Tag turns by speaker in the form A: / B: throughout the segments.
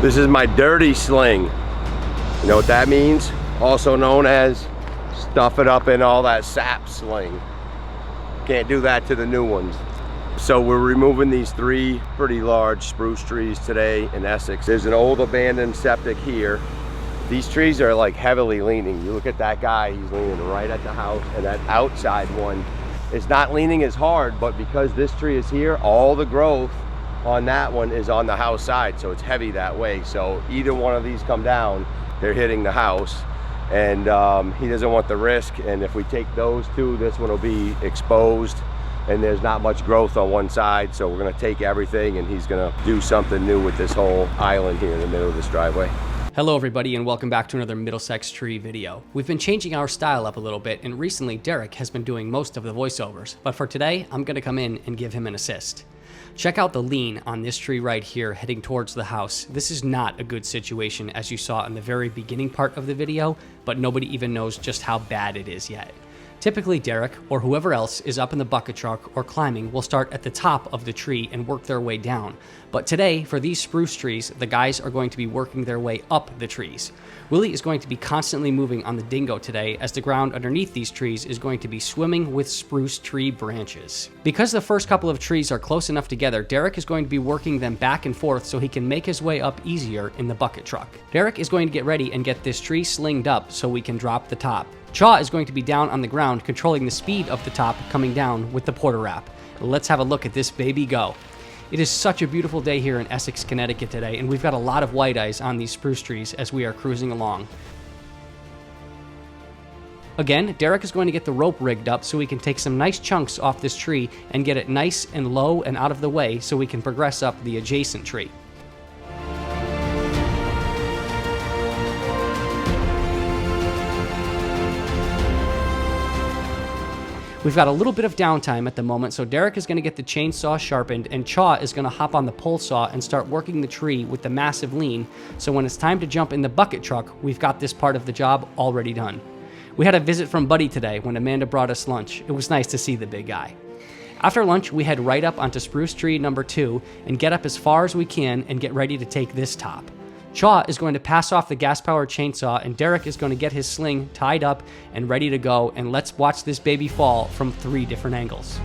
A: This is my dirty sling. You know what that means? Also known as stuff it up in all that sap sling. Can't do that to the new ones. So we're removing these 3 pretty large spruce trees today in Essex. There's an old abandoned septic here. These trees are like heavily leaning. You look at that guy, he's leaning right at the house, and that outside one is not leaning as hard, but because this tree is here, all the growth on that one is on the house side, so it's heavy that way. So either one of these come down, they're hitting the house, and he doesn't want the risk. And if we take those 2, this one will be exposed, and there's not much growth on one side, so we're gonna take everything, and he's gonna do something new with this whole island here in the middle of this driveway.
B: Hello everybody, and welcome back to another Middlesex tree video. We've been changing our style up a little bit, and recently Derek has been doing most of the voiceovers, but for today I'm gonna come in and give him an assist. Check out the lean on this tree right here heading towards the house. This is not a good situation, as you saw in the very beginning part of the video, but nobody even knows just how bad it is yet. Typically Derek, or whoever else is up in the bucket truck or climbing, will start at the top of the tree and work their way down. But today, for these spruce trees, the guys are going to be working their way up the trees. Willie is going to be constantly moving on the dingo today, as the ground underneath these trees is going to be swimming with spruce tree branches. Because the first couple of trees are close enough together, Derek is going to be working them back and forth so he can make his way up easier in the bucket truck. Derek is going to get ready and get this tree slinged up so we can drop the top. Chaw is going to be down on the ground, controlling the speed of the top coming down with the porter wrap. Let's have a look at this baby go. It is such a beautiful day here in Essex, Connecticut today, and we've got a lot of white eyes on these spruce trees as we are cruising along. Again, Derek is going to get the rope rigged up so we can take some nice chunks off this tree and get it nice and low and out of the way so we can progress up the adjacent tree. We've got a little bit of downtime at the moment, so Derek is going to get the chainsaw sharpened, and Chaw is going to hop on the pole saw and start working the tree with the massive lean, so when it's time to jump in the bucket truck, we've got this part of the job already done. We had a visit from Buddy today when Amanda brought us lunch. It was nice to see the big guy. After lunch, we head right up onto spruce tree number 2 and get up as far as we can and get ready to take this top. Chaw is going to pass off the gas-powered chainsaw, and Derek is going to get his sling tied up and ready to go, and let's watch this baby fall from 3 different angles.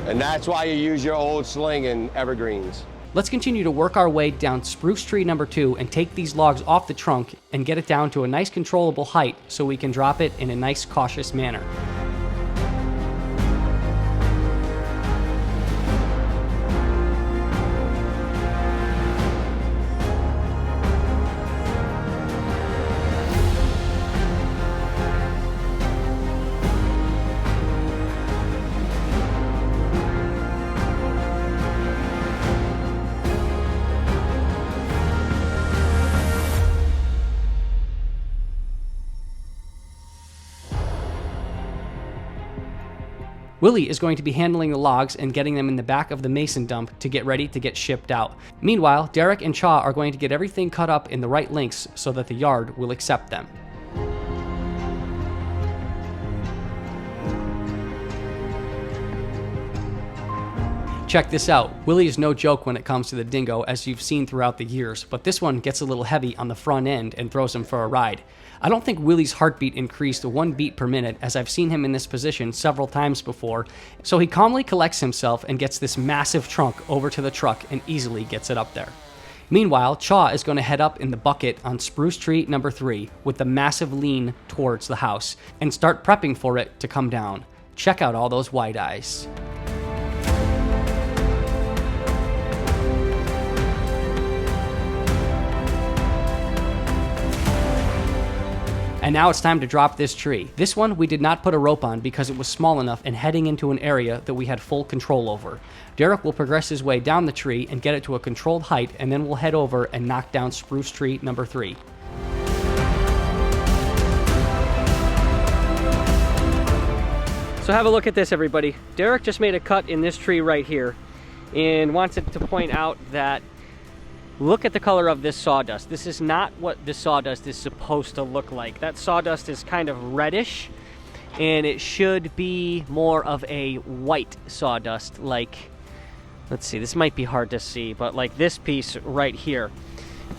A: And that's why you use your old sling in evergreens.
B: Let's continue to work our way down spruce tree number 2 and take these logs off the trunk and get it down to a nice controllable height so we can drop it in a nice cautious manner. Willie is going to be handling the logs and getting them in the back of the mason dump to get ready to get shipped out. Meanwhile, Derek and Chaw are going to get everything cut up in the right lengths so that the yard will accept them. Check this out. Willie is no joke when it comes to the dingo, as you've seen throughout the years, but this one gets a little heavy on the front end and throws him for a ride. I don't think Willie's heartbeat increased to 1 beat per minute, as I've seen him in this position several times before, so he calmly collects himself and gets this massive trunk over to the truck and easily gets it up there. Meanwhile, Chaw is going to head up in the bucket on spruce tree number 3 with the massive lean towards the house and start prepping for it to come down. Check out all those white eyes. And now it's time to drop this tree. This one we did not put a rope on because it was small enough and heading into an area that we had full control over. Derek will progress his way down the tree and get it to a controlled height, and then we'll head over and knock down spruce tree number 3. So have a look at this, everybody. Derek just made a cut in this tree right here. and wanted to point out that look at the color of this sawdust. This is not what the sawdust is supposed to look like. That sawdust is kind of reddish, and it should be more of a white sawdust, like, let's see, this might be hard to see, but like this piece right here.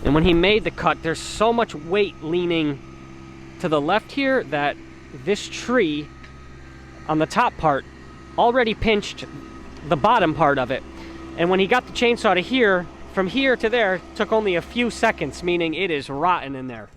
B: And when he made the cut, there's so much weight leaning to the left here that this tree on the top part already pinched the bottom part of it. And when he got the chainsaw to here, from here to there, took only a few seconds, meaning it is rotten in there.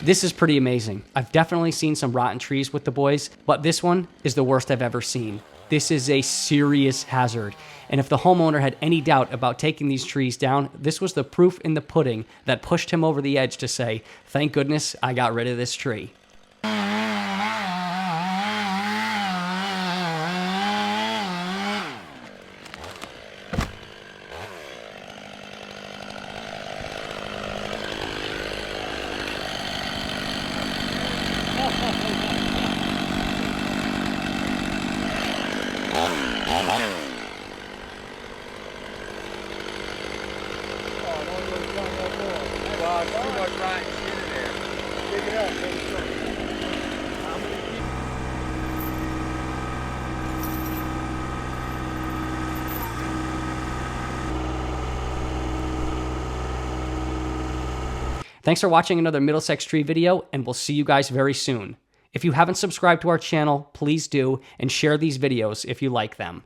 B: This is pretty amazing. I've definitely seen some rotten trees with the boys, but this one is the worst I've ever seen. This is a serious hazard. And if the homeowner had any doubt about taking these trees down, this was the proof in the pudding that pushed him over the edge to say, thank goodness I got rid of this tree. Thanks for watching another Middlesex tree video, and we'll see you guys very soon. If you haven't subscribed to our channel, please do, and share these videos if you like them.